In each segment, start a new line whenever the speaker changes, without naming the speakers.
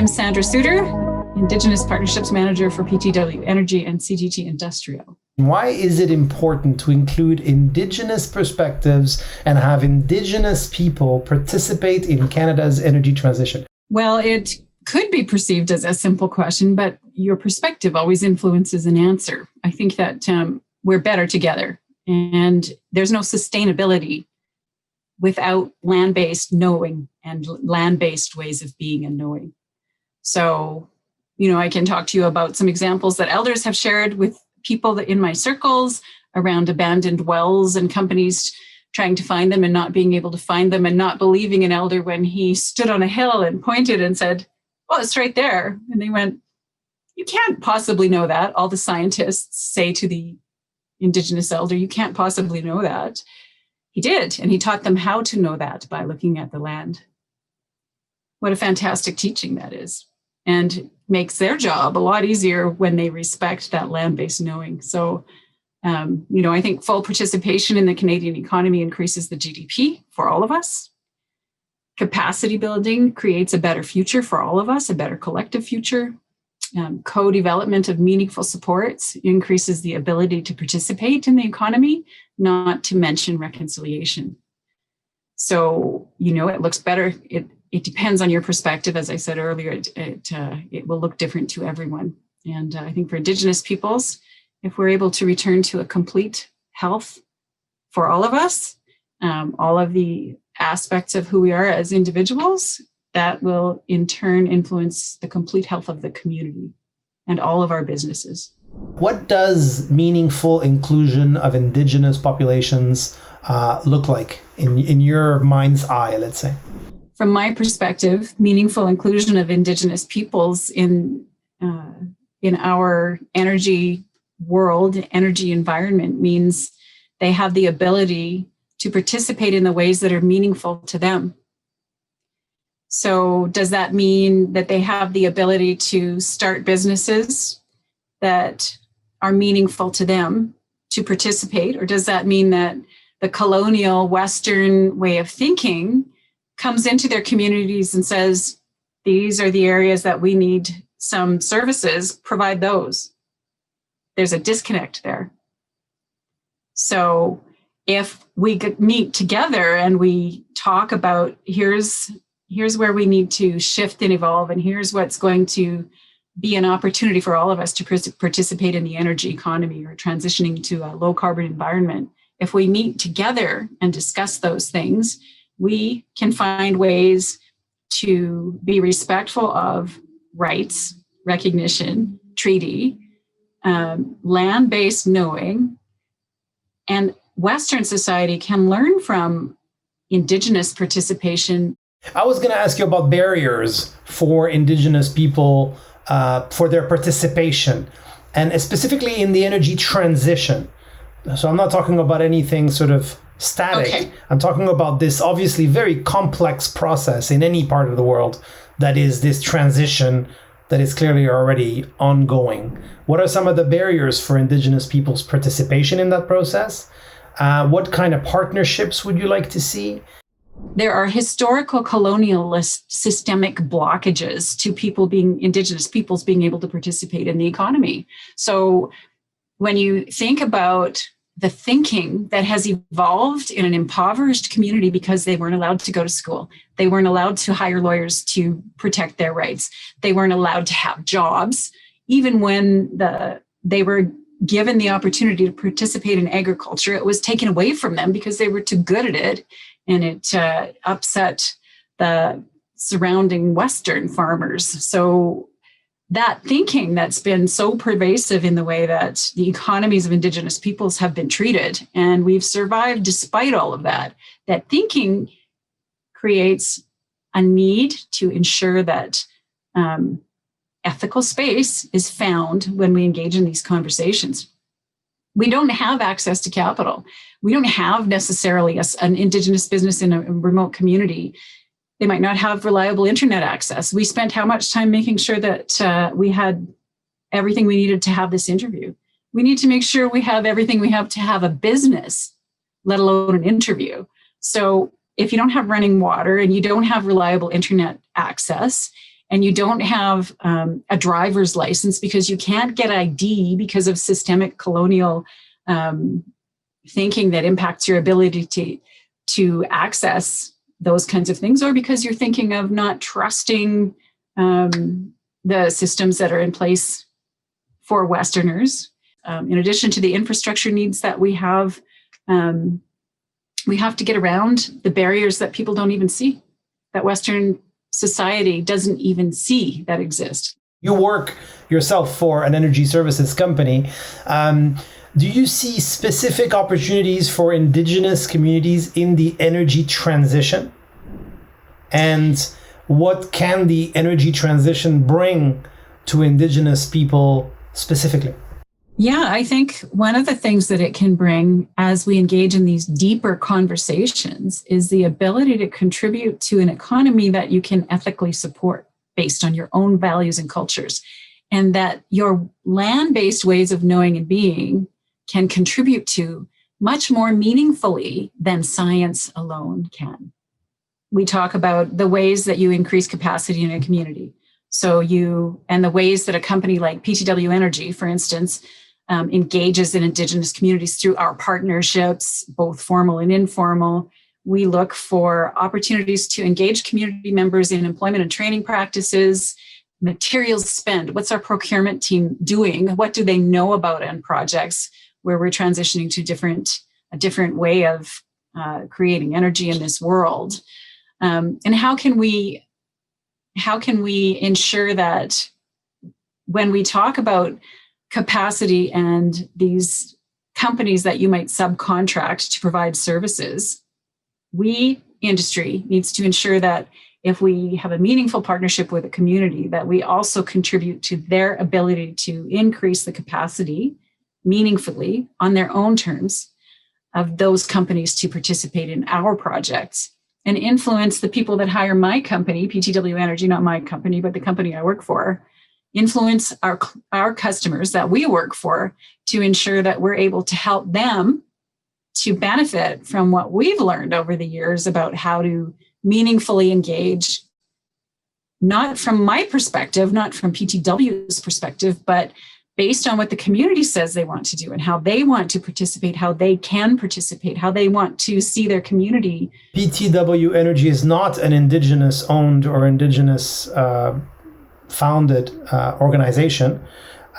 I'm Sandra Sutter, Indigenous Partnerships Manager for PTW Energy and CGT Industrial.
Why is it important to include Indigenous perspectives and have Indigenous people participate in Canada's energy transition?
Well, it could be perceived as a simple question, but your perspective always influences an answer. I think that we're better together, and there's no sustainability without land-based knowing and land-based ways of being and knowing. So, I can talk to you about some examples that elders have shared with people in my circles around abandoned wells and companies trying to find them and not being able to find them and not believing an elder when he stood on a hill and pointed and said, "Oh, it's right there." And they went, "You can't possibly know that." All the scientists say to the Indigenous elder, "You can't possibly know that." He did, and he taught them how to know that by looking at the land. What a fantastic teaching that is, and makes their job a lot easier when they respect that land-based knowing. So, I think full participation in the Canadian economy increases the GDP for all of us. Capacity building creates a better future for all of us, a better collective future. Co-development of meaningful supports increases the ability to participate in the economy, not to mention reconciliation. So, it looks better. It depends on your perspective. As I said earlier, it will look different to everyone. And I think for Indigenous peoples, if we're able to return to a complete health for all of us, all of the aspects of who we are as individuals, that will in turn influence the complete health of the community and all of our businesses.
What does meaningful inclusion of Indigenous populations look like in your mind's eye, let's say?
From my perspective, meaningful inclusion of Indigenous peoples in our energy world, energy environment means they have the ability to participate in the ways that are meaningful to them. So does that mean that they have the ability to start businesses that are meaningful to them to participate? Or does that mean that the colonial Western way of thinking comes into their communities and says, these are the areas that we need some services, provide those? There's a disconnect there. So if we meet together and we talk about here's where we need to shift and evolve, and here's what's going to be an opportunity for all of us to participate in the energy economy or transitioning to a low carbon environment. If we meet together and discuss those things, we can find ways to be respectful of rights, recognition, treaty, land-based knowing, and Western society can learn from Indigenous participation.
I was going to ask you about barriers for Indigenous people for their participation, and specifically in the energy transition. So I'm not talking about anything sort of static. Okay. I'm talking about this obviously very complex process in any part of the world that is this transition that is clearly already ongoing. What are some of the barriers for Indigenous people's participation in that process? What kind of partnerships would you like to see?
There are historical colonialist systemic blockages to Indigenous peoples being able to participate in the economy. So when you think about the thinking that has evolved in an impoverished community because they weren't allowed to go to school, they weren't allowed to hire lawyers to protect their rights, they weren't allowed to have jobs, even when they were given the opportunity to participate in agriculture, it was taken away from them because they were too good at it. And it upset the surrounding Western farmers. So that thinking that's been so pervasive in the way that the economies of Indigenous peoples have been treated, and we've survived despite all of that, that thinking creates a need to ensure that ethical space is found when we engage in these conversations. We don't have access to capital. We don't have necessarily an Indigenous business in a remote community. They might not have reliable internet access. We spent how much time making sure that we had everything we needed to have this interview. We need to make sure we have everything we have to have a business, let alone an interview. So if you don't have running water and you don't have reliable internet access, and you don't have a driver's license because you can't get ID because of systemic colonial thinking that impacts your ability to access those kinds of things, or because you're thinking of not trusting the systems that are in place for Westerners. In addition to the infrastructure needs that we have to get around the barriers that people don't even see, that Western society doesn't even see that exist.
You work yourself for an energy services company. Do you see specific opportunities for Indigenous communities in the energy transition? And what can the energy transition bring to Indigenous people specifically?
Yeah, I think one of the things that it can bring as we engage in these deeper conversations is the ability to contribute to an economy that you can ethically support based on your own values and cultures, and that your land-based ways of knowing and being can contribute to much more meaningfully than science alone can. We talk about the ways that you increase capacity in a community. And the ways that a company like PTW Energy, for instance, engages in Indigenous communities through our partnerships, both formal and informal. We look for opportunities to engage community members in employment and training practices, materials spend. What's our procurement team doing? What do they know about end projects where we're transitioning to a different way of creating energy in this world? And how can we ensure that when we talk about capacity and these companies that you might subcontract to provide services, industry needs to ensure that if we have a meaningful partnership with a community, that we also contribute to their ability to increase the capacity meaningfully on their own terms of those companies to participate in our projects and influence the people that hire my company, PTW Energy, not my company, but the company I work for, influence our customers that we work for to ensure that we're able to help them to benefit from what we've learned over the years about how to meaningfully engage, not from my perspective, not from PTW's perspective, but based on what the community says they want to do and how they want to participate, how they can participate, how they want to see their community.
PTW Energy is not an Indigenous owned or Indigenous founded organization.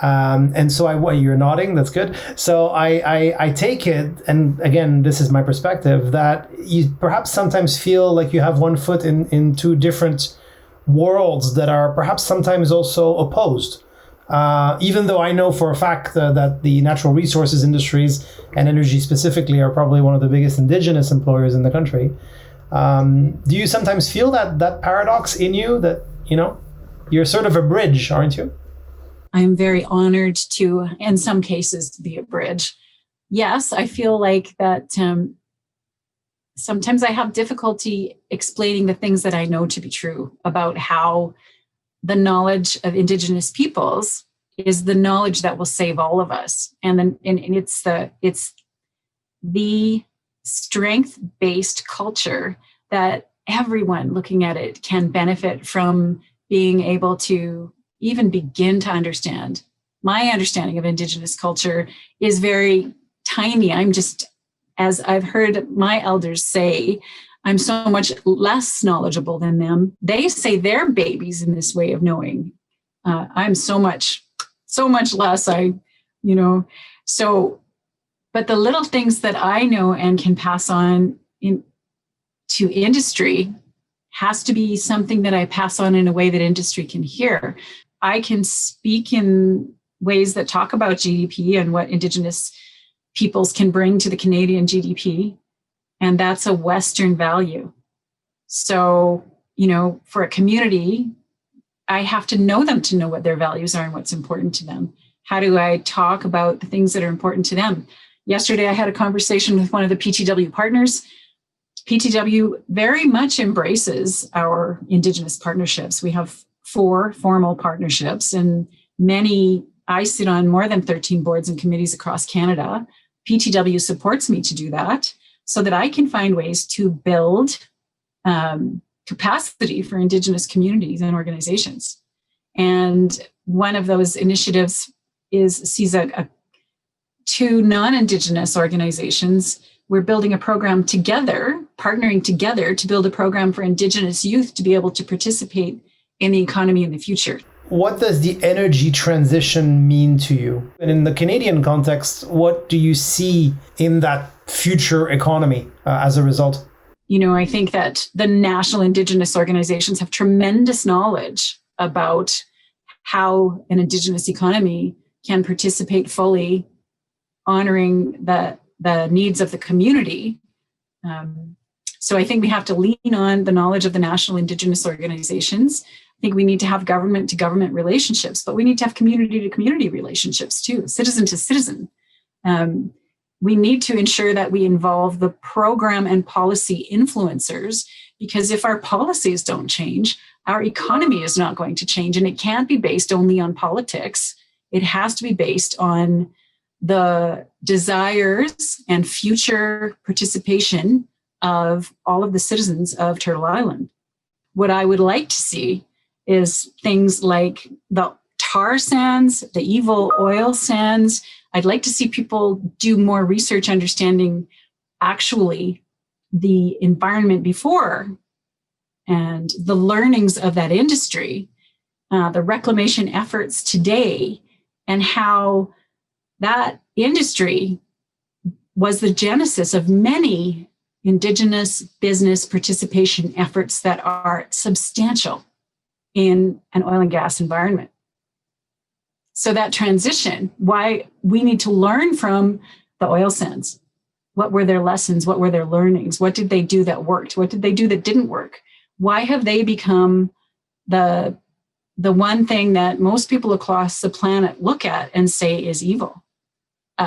And so you're nodding, that's good. So I take it, and again, this is my perspective, that you perhaps sometimes feel like you have one foot in two different worlds that are perhaps sometimes also opposed. Even though I know for a fact that the natural resources industries and energy specifically are probably one of the biggest Indigenous employers in the country. Do you sometimes feel that paradox in you that, you're sort of a bridge, aren't you?
I'm very honored to, in some cases, be a bridge. Yes, I feel like that sometimes I have difficulty explaining the things that I know to be true about how the knowledge of Indigenous peoples is the knowledge that will save all of us. And it's the strength-based culture that everyone looking at it can benefit from being able to even begin to understand. My understanding of Indigenous culture is very tiny. I'm just, as I've heard my elders say, I'm so much less knowledgeable than them. They say they're babies in this way of knowing. I'm so much less. But the little things that I know and can pass on to industry has to be something that I pass on in a way that industry can hear. I can speak in ways that talk about GDP and what Indigenous peoples can bring to the Canadian GDP. And that's a Western value. So, for a community, I have to know them to know what their values are and what's important to them. How do I talk about the things that are important to them? Yesterday, I had a conversation with one of the PTW partners. PTW very much embraces our Indigenous partnerships. We have 4 formal partnerships, and I sit on more than 13 boards and committees across Canada. PTW supports me to do that so that I can find ways to build capacity for Indigenous communities and organizations. And one of those initiatives sees two non-Indigenous organizations. We're building a program together, partnering together to build a program for Indigenous youth to be able to participate in the economy in the future.
What does the energy transition mean to you? And in the Canadian context, what do you see in that future economy as a result?
I think that the national Indigenous organizations have tremendous knowledge about how an Indigenous economy can participate fully, honoring the needs of the community. So I think we have to lean on the knowledge of the national Indigenous organizations. I think we need to have government-to-government relationships, but we need to have community-to-community relationships too, citizen to citizen. We need to ensure that we involve the program and policy influencers, because if our policies don't change, our economy is not going to change, and it can't be based only on politics. It has to be based on the desires and future participation of all of the citizens of Turtle Island. What I would like to see is things like the tar sands, the evil oil sands. I'd like to see people do more research understanding actually the environment before and the learnings of that industry, the reclamation efforts today, and how that industry was the genesis of many Indigenous business participation efforts that are substantial in an oil and gas environment. So that transition, why we need to learn from the oil sands. What were their lessons? What were their learnings? What did they do that worked? What did they do that didn't work? Why have they become the one thing that most people across the planet look at and say is evil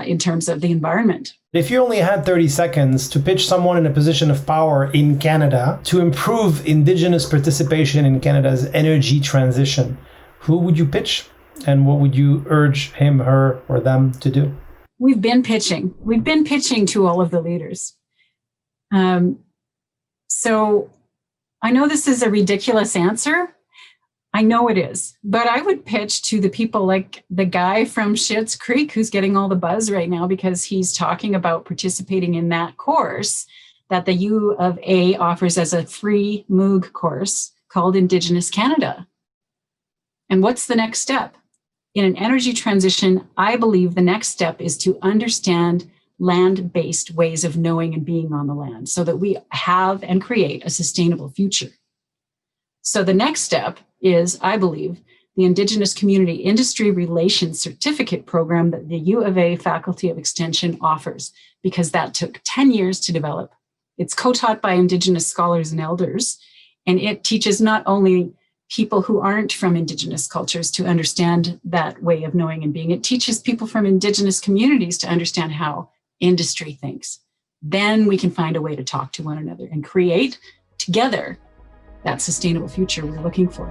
in terms of the environment?
If you only had 30 seconds to pitch someone in a position of power in Canada to improve Indigenous participation in Canada's energy transition, who would you pitch? And what would you urge him, her, or them to do?
We've been pitching to all of the leaders. So I know this is a ridiculous answer. I know it is, but I would pitch to the people like the guy from Schitt's Creek who's getting all the buzz right now because he's talking about participating in that course that the U of A offers as a free MOOC course called Indigenous Canada. And what's the next step? In an energy transition, I believe the next step is to understand land-based ways of knowing and being on the land so that we have and create a sustainable future. So the next step is, I believe, the Indigenous Community Industry Relations Certificate program that the U of A Faculty of Extension offers, because that took 10 years to develop. It's co-taught by Indigenous scholars and elders, and it teaches not only people who aren't from Indigenous cultures to understand that way of knowing and being, it teaches people from Indigenous communities to understand how industry thinks. Then we can find a way to talk to one another and create together that sustainable future we're looking for.